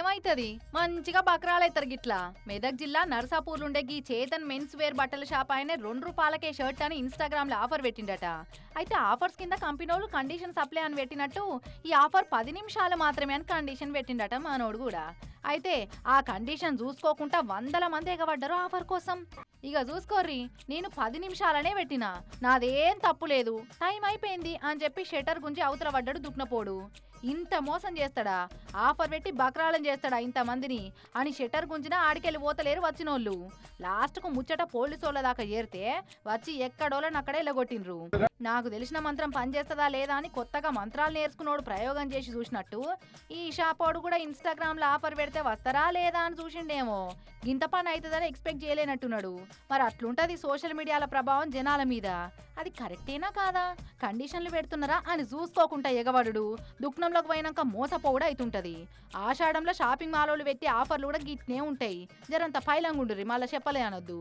ఏమైతది మంచిగా బక్రాలైతారు గిట్లా. మెదక్ జిల్లా నర్సాపూర్లుండే గీ చేతన్ మెన్స్ వేర్ బట్టల షాప్ ఆయన ₹2 షర్ట్ అని ఇన్స్టాగ్రామ్ లో ఆఫర్ పెట్టిండట. అయితే ఆఫర్స్ కింద కంపెనీలు కండిషన్ సప్లై అని పెట్టినట్టు ఈ ఆఫర్ 10 నిమిషాలు మాత్రమే అని కండిషన్ పెట్టిండట మనోడు కూడా. అయితే ఆ కండిషన్ చూసుకోకుండా వందల మంది ఎగబడ్డారు ఆఫర్ కోసం. ఇక చూసుకోర్రి, నేను 10 నిమిషాలనే పెట్టినా, నాదేం తప్పు లేదు, టైం అయిపోయింది అని చెప్పి షటర్ గుంజి అవతల పడ్డాడు దుక్నపోడు. ఇంత మోసం చేస్తాడా, ఆఫర్ పెట్టి బక్రాలం చేస్తాడా ఇంతమందిని అని షటర్ గుంజినా ఆడికెళ్ళి పోతలేరు వచ్చినోళ్ళు. లాస్ట్కు ముచ్చట పోలీసోళ్ళ దాకా చేరితే వచ్చి ఎక్కడోళ్ళని అక్కడే ఇల్లగొట్టిండ్రు. నాకు తెలిసిన మంత్రం పనిచేస్తుందా లేదా అని కొత్తగా మంత్రాలు నేర్చుకున్నోడు ప్రయోగం చేసి చూసినట్టు ఈ షాపోడు కూడా ఇన్స్టాగ్రామ్ లో ఆఫర్ పెడితే వస్తారా లేదా అని చూసిండేమో. గింత పని అవుతుందని ఎక్స్పెక్ట్ చేయలేనట్టున్నాడు. మరి అట్లుంటది సోషల్ మీడియాల ప్రభావం జనాల మీద. అది కరెక్టేనా కాదా, కండిషన్లు పెడుతున్నారా అని చూసుకోకుండా ఎగబడు దుఃఖంలోకి పోయినాక మోసపోవడం అవుతుంటది. ఆషాఢంలో షాపింగ్ మాలోళ్ళు పెట్టి ఆఫర్లు కూడా గిట్నే ఉంటాయి. జరంత ఫైలంగుండ్రి, మళ్ళీ చెప్పలే అనొద్దు.